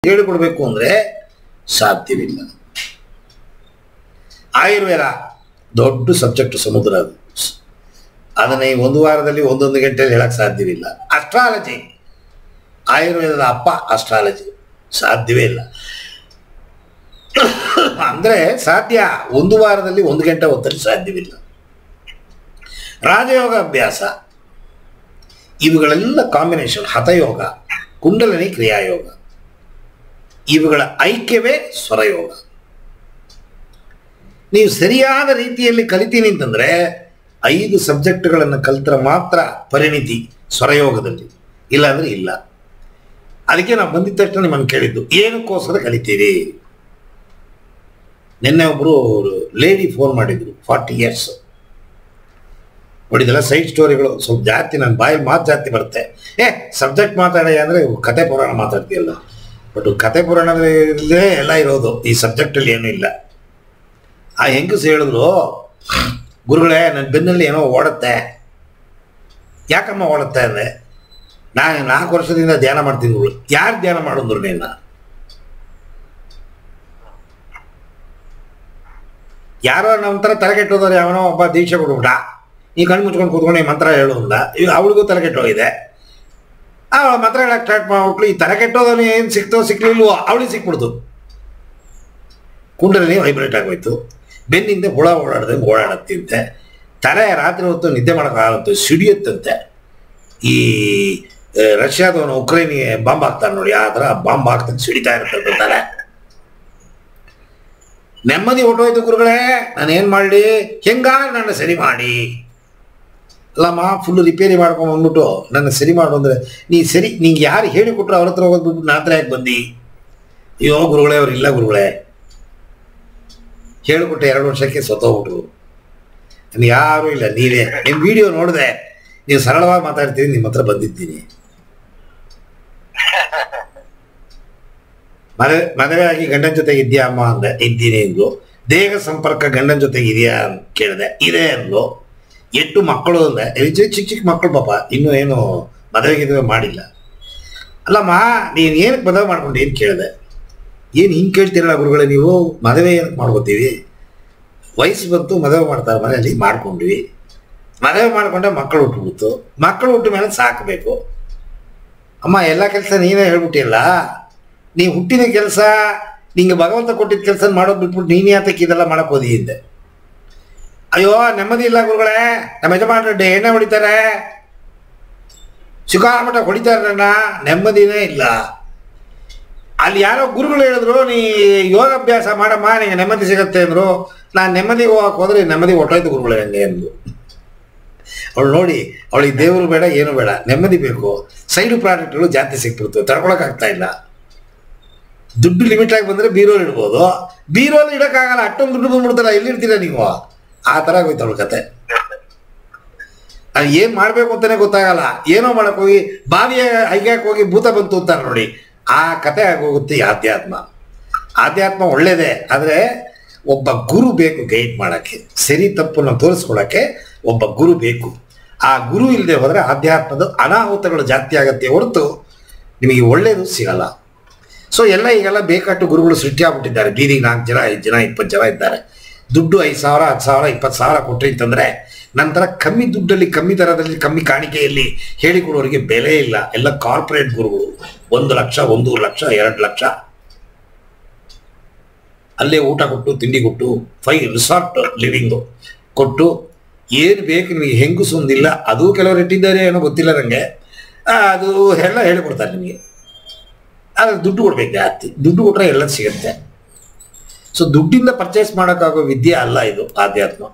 ಹೇಳಿಕೊಡ್ಬೇಕು ಅಂದ್ರೆ ಸಾಧ್ಯವಿಲ್ಲ. ಆಯುರ್ವೇದ ದೊಡ್ಡ ಸಬ್ಜೆಕ್ಟ್, ಸಮುದ್ರ ಅದು. ಅದನ್ನ ಈ ಒಂದು ವಾರದಲ್ಲಿ ಒಂದೊಂದು ಗಂಟೆಯಲ್ಲಿ ಹೇಳಕ್ ಸಾಧ್ಯವಿಲ್ಲ. ಅಸ್ಟ್ರಾಲಜಿ, ಆಯುರ್ವೇದದ ಅಪ್ಪ ಅಸ್ಟ್ರಾಲಜಿ, ಸಾಧ್ಯವೇ ಇಲ್ಲ. ಅಂದ್ರೆ ಸಾಧ್ಯ, ಒಂದು ವಾರದಲ್ಲಿ ಒಂದು ಗಂಟೆ ಹೊತ್ತಲ್ಲಿ ಸಾಧ್ಯವಿಲ್ಲ. ರಾಜಯೋಗ ಅಭ್ಯಾಸ, ಇವುಗಳೆಲ್ಲ ಕಾಂಬಿನೇಷನ್, ಹಠಯೋಗ, ಕುಂಡಲಿನಿ ಕ್ರಿಯಾಯೋಗ, ಇವುಗಳ ಐಕ್ಯವೇ ಸ್ವರಯೋಗ. ನೀವು ಸರಿಯಾದ ರೀತಿಯಲ್ಲಿ ಕಲಿತೀನಿ ಅಂತಂದ್ರೆ 5 ಸಬ್ಜೆಕ್ಟ್ಗಳನ್ನು ಕಲಿತ್ರೆ ಮಾತ್ರ ಪರಿಣಿತಿ ಸ್ವರಯೋಗದಲ್ಲಿ, ಇಲ್ಲಾಂದ್ರೆ ಇಲ್ಲ. ಅದಕ್ಕೆ ನಾವು ಬಂದಿದ್ದ ತಕ್ಷಣ ನಿಮ್ಮನ್ನು ಕೇಳಿದ್ದು ಏನಕ್ಕೋಸ್ಕರ ಕಲಿತೀರಿ. ನಿನ್ನೆ ಒಬ್ಬರು ಲೇಡಿ ಫೋನ್ ಮಾಡಿದ್ರು, 40 years. ನೋಡಿದೆಲ್ಲ ಸೈಡ್ ಸ್ಟೋರಿಗಳು ಸ್ವಲ್ಪ ಜಾಸ್ತಿ, ನನ್ನ ಬಾಯಲ್ಲಿ ಮಾತು ಜಾಸ್ತಿ ಬರುತ್ತೆ. ಸಬ್ಜೆಕ್ಟ್ ಮಾತಾಡಿ ಅಂದರೆ ಕತೆ ಪುರಾಣ ಮಾತಾಡ್ತೀಯಲ್ಲ, ಬಟ್ ಕತೆ ಪುರಾಣದಲ್ಲೇ ಎಲ್ಲ ಇರೋದು, ಈ ಸಬ್ಜೆಕ್ಟಲ್ಲಿ ಏನೂ ಇಲ್ಲ. ಆ ಹೆಂಗಸು ಹೇಳಿದ್ರು, ಗುರುಗಳೇ ನನ್ನ ಬೆನ್ನಲ್ಲಿ ಏನೋ ಓಡುತ್ತೆ. ಯಾಕಮ್ಮ ಓಡುತ್ತೆ ಅಂದರೆ, ನಾನು 4 ವರ್ಷದಿಂದ ಧ್ಯಾನ ಮಾಡ್ತೀನಿ. ಗುರು, ಯಾರು ಧ್ಯಾನ ಮಾಡಿದ್ರು ನಿನ್ನ? ಯಾರೋ ನಮ್ಮ ತಲೆಕೆಟ್ಟೋದವ್ರು ಯಾವನೋ ಒಬ್ಬ ದೀಕ್ಷೆ ಕೊಡ್ಬಿಟ್ಟ, ಈ ಕಣ್ಣು ಮುಚ್ಕೊಂಡು ಕೂತ್ಕೊಂಡು ಈ ಮಂತ್ರ ಹೇಳು ಅಂದ. ಈಗ ಅವಳಿಗೂ ತಲೆಕೆಟ್ಟೋಗಿದೆ, ಅವಳ ಮಂತ್ರ ಹೇಳಕ್ಕೆ ಸ್ಟಾರ್ಟ್ ಮಾಡ್ಬಿಟ್ಲು. ಈ ತಲೆಕೆಟ್ಟೋದನ್ನು ಏನು ಸಿಕ್ತೋ ಸಿಕ್ಲಿಲ್ವೋ ಅವಳಿಗೆ ಸಿಕ್ಬಿಡ್ತು. ಕುಂಡಲಿನಿ ವೈಬ್ರೇಟ್ ಆಗೋಯ್ತು, ಬೆನ್ನಿಂದ ಹುಳ ಓಡಾಡ್ದಂಗೆ ಓಡಾಡತ್ತಂತೆ, ತಲೆ ರಾತ್ರಿ ಹೊತ್ತು ನಿದ್ದೆ ಮಾಡೋಕ್ಕಾಗತ್ತೆ, ಸಿಡಿಯುತ್ತಂತೆ. ಈ ರಷ್ಯಾದವನು ಉಕ್ರೇನಿಗೆ ಬಾಂಬ್ ಹಾಕ್ತಾನೆ ನೋಡಿ, ಆ ಥರ ಬಾಂಬ್ ಹಾಕ್ತಂಗೆ ಸಿಡಿತಾ ಇರ್ತದೆ ತಲೆ. ನೆಮ್ಮದಿ ಹೊಟ್ಟೋಯ್ತು. ಗುರುಗಳೇ ನಾನೇನು ಮಾಡಲಿ, ಹೆಂಗಾಗ ನನ್ನ ಸರಿ ಮಾಡಿ. ಅಲ್ಲಮ್ಮ, ಫುಲ್ ರಿಪೇರಿ ಮಾಡ್ಕೊಂಡು ಬಂದ್ಬಿಟ್ಟು ನನ್ನ ಸರಿ ಮಾಡು ಅಂದರೆ, ನೀ ಸರಿ ನಿಂಗೆ ಯಾರು ಹೇಳಿಕೊಟ್ರು ಅವ್ರ ಹತ್ರ ಹೋಗೋದ್ಬಿಟ್ಟು ನನ್ನ ಹತ್ರ ಯಾಕೆ ಬಂದು? ಅಯ್ಯೋ ಗುರುಗಳೇ, ಅವ್ರು ಇಲ್ಲ ಗುರುಗಳೇ, ಹೇಳಿಕೊಟ್ಟೆ 2 ವರ್ಷಕ್ಕೆ ಸತ್ತೋಗ್ಬಿಟ್ರು. ನಾನು ಯಾರೂ ಇಲ್ಲ, ನೀವೇ. ನಿಮ್ಮ ವಿಡಿಯೋ ನೋಡಿದೆ, ನೀವು ಸರಳವಾಗಿ ಮಾತಾಡ್ತೀನಿ, ನಿಮ್ಮ ಹತ್ರ ಬಂದಿದ್ದೀನಿ. ಮದುವೆ ಆಗಿ ಗಂಡನ ಜೊತೆಗೆ ಇದೆಯಾ ಅಮ್ಮ ಅಂದೆ, ಇದ್ದೀನಿ ಅಂದ್ಲು. ದೇಹ ಸಂಪರ್ಕ ಗಂಡನ ಜೊತೆಗೆ ಇದೆಯಾ ಅಂತ ಕೇಳಿದೆ, ಇದೆ ಅಂದ್ಲು. 8 ಮಕ್ಕಳು ಅಂದೆ, ಚಿಕ್ಕ ಚಿಕ್ಕ ಮಕ್ಕಳು ಪಾಪ, ಇನ್ನೂ ಏನು ಮದುವೆಗಿದುವೆ ಮಾಡಿಲ್ಲ. ಅಲ್ಲಮ್ಮ ನೀನು ಏನಕ್ಕೆ ಮದುವೆ ಮಾಡ್ಕೊಂಡು ಏನು ಕೇಳಿದೆ? ಏನು ಹಿಂಗೆ ಕೇಳ್ತೀರಲ್ಲ ಗುರುಗಳೇ ನೀವು, ಮದುವೆ ಏನಕ್ಕೆ ಮಾಡ್ಕೋತೀವಿ? ವಯಸ್ಸು ಬಂತು, ಮದುವೆ ಮಾಡ್ತಾರೆ ಮನೆಯಲ್ಲಿ, ಮಾಡ್ಕೊಂಡ್ವಿ. ಮದುವೆ ಮಾಡ್ಕೊಂಡೆ ಮಕ್ಕಳು ಹುಟ್ಟುಬಿಡ್ತು, ಮಕ್ಕಳು ಹುಟ್ಟ ಮೇಲೆ ಸಾಕಬೇಕು. ಅಮ್ಮ ಎಲ್ಲ ಕೆಲಸ ನೀನೇ ಹೇಳ್ಬಿಟ್ಟಿಲ್ಲ, ನೀವು ಹುಟ್ಟಿದ ಕೆಲಸ, ನಿಂಗೆ ಭಗವಂತ ಕೊಟ್ಟಿದ್ದ ಕೆಲಸ ಮಾಡೋದು ಬಿಟ್ಬಿಟ್ಟು ನೀನು ಯಾತಕ್ಕೆ ಇದೆಲ್ಲ ಮಾಡಕ್ಕೆ ಹೋದಿ ಹಿಂದೆ? ಅಯ್ಯೋ ನೆಮ್ಮದಿ ಇಲ್ಲ ಗುರುಗಳೇ, ನಮ್ಮ ಯಜಮಾನರು ಎಣ್ಣೆ ಹೊಡಿತಾರೆ, ಸಿಕ್ಕಾಮಟ ಹೊಡಿತಾರೆ, ನನ್ನ ನೆಮ್ಮದಿನೇ ಇಲ್ಲ. ಅಲ್ಲಿ ಯಾರೋ ಗುರುಗಳು ಹೇಳಿದ್ರು, ನೀ ಯೋಗಾಭ್ಯಾಸ ಮಾಡಮ್ಮ ನಿಂಗೆ ನೆಮ್ಮದಿ ಸಿಗತ್ತೆ ಅಂದರು. ನಾನು ನೆಮ್ಮದಿಗೆ ಹೋಗಕ್ಕೆ ಹೋದ್ರೆ ನೆಮ್ಮದಿ ಹೊಟ್ಟೋಯ್ತು ಗುರುಗಳೇ ನನಗೆ ಅಂದು. ಅವಳು ನೋಡಿ, ಅವಳಿಗೆ ದೇವರು ಬೇಡ, ಏನು ಬೇಡ, ನೆಮ್ಮದಿ ಬೇಕು. ಸೈಡು ಪ್ರಾಡಕ್ಟ್ಗಳು ಜಾಸ್ತಿ ಸಿಕ್ಬಿಡ್ತು, ತಡ್ಕೊಳಕ್ಕಾಗ್ತಾ ಇಲ್ಲ. ದುಡ್ಡು ಲಿಮಿಟ್ ಆಗಿ ಬಂದರೆ ಬೀರೋಲ್ ಇಡ್ಬೋದು, ಬೀರೋಲ್ ಇಡೋಕ್ಕಾಗಲ್ಲ, ಅಷ್ಟೊಂದು ದುಡ್ಡು ಬಂದ್ಬಿಡ್ತಲ್ಲ, ಎಲ್ಲಿರ್ತೀರ ನೀವು? ಆ ಥರ ಆಗೋಯ್ತು ಅವಳ ಕತೆ. ಅದು ಏನು ಮಾಡಬೇಕು ಅಂತಲೇ ಗೊತ್ತಾಗಲ್ಲ. ಏನೋ ಮಾಡಕ್ಕೆ ಹೋಗಿ ಬಾವಿಯ ಹೈಗ್ಯಾಕೆ ಹೋಗಿ ಭೂತ ಬಂತು ಅಂತಾರೆ ನೋಡಿ, ಆ ಕತೆ ಆಗೋಗುತ್ತೆ ಈ ಆಧ್ಯಾತ್ಮ. ಆಧ್ಯಾತ್ಮ ಒಳ್ಳೇದೇ, ಆದರೆ ಒಬ್ಬ ಗುರು ಬೇಕು ಗೈಡ್ ಮಾಡೋಕ್ಕೆ, ಸರಿ ತಪ್ಪನ್ನು ತೋರಿಸ್ಕೊಳ್ಳೋಕ್ಕೆ ಒಬ್ಬ ಗುರು ಬೇಕು. ಆ ಗುರು ಇಲ್ಲದೆ ಹೋದರೆ ಆಧ್ಯಾತ್ಮದ ಅನಾಹುತಗಳು ಜಾಸ್ತಿ ಆಗುತ್ತೆ ಹೊರತು ನಿಮಗೆ ಒಳ್ಳೆಯದು ಸಿಗಲ್ಲ. ಸೊ ಎಲ್ಲ ಈಗೆಲ್ಲ ಬೇಕಾಟ್ಟು ಗುರುಗಳು ಸೃಷ್ಟಿ ಆಗ್ಬಿಟ್ಟಿದ್ದಾರೆ. ಬೀದಿಗೆ 4 ಜನ 5 ಜನ 20 ಜನ ಇದ್ದಾರೆ. ದುಡ್ಡು 5,000 10,000 20,000 ಕೊಟ್ಟರೆ ಅಂತಂದರೆ ನಂತರ ಕಮ್ಮಿ ದುಡ್ಡಲ್ಲಿ, ಕಮ್ಮಿ ದರದಲ್ಲಿ, ಕಮ್ಮಿ ಕಾಣಿಕೆಯಲ್ಲಿ ಹೇಳಿಕೊಡೋರಿಗೆ ಬೆಲೆ ಇಲ್ಲ. ಎಲ್ಲ ಕಾರ್ಪೊರೇಟ್ ಗುರುಗಳು 1 ಲಕ್ಷ 1.5 ಲಕ್ಷ 2 ಲಕ್ಷ ಅಲ್ಲೇ ಊಟ ಕೊಟ್ಟು, ತಿಂಡಿ ಕೊಟ್ಟು, 5 ರಿಸಾರ್ಟ್ ಲಿವಿಂಗು ಕೊಟ್ಟು, ಏನು ಬೇಕು ನಿಮಗೆ, ಹೆಂಗಸು ಒಂದಿಲ್ಲ, ಅದು ಕೆಲವರು ಇಟ್ಟಿದ್ದಾರೆ ಏನೋ ಗೊತ್ತಿಲ್ಲ ನನಗೆ, ಅದು ಎಲ್ಲ ಹೇಳಿಕೊಡ್ತಾರೆ ನಿಮಗೆ. ಆದರೆ ದುಡ್ಡು ಕೊಡ್ಬೇಕು ಜಾಸ್ತಿ, ದುಡ್ಡು ಕೊಟ್ಟರೆ ಎಲ್ಲ ಸಿಗುತ್ತೆ. ಸೊ ದುಡ್ಡಿಂದ ಪರ್ಚೇಸ್ ಮಾಡೋಕ್ಕಾಗೋ ವಿದ್ಯೆ ಅಲ್ಲ ಇದು ಆಧ್ಯಾತ್ಮ.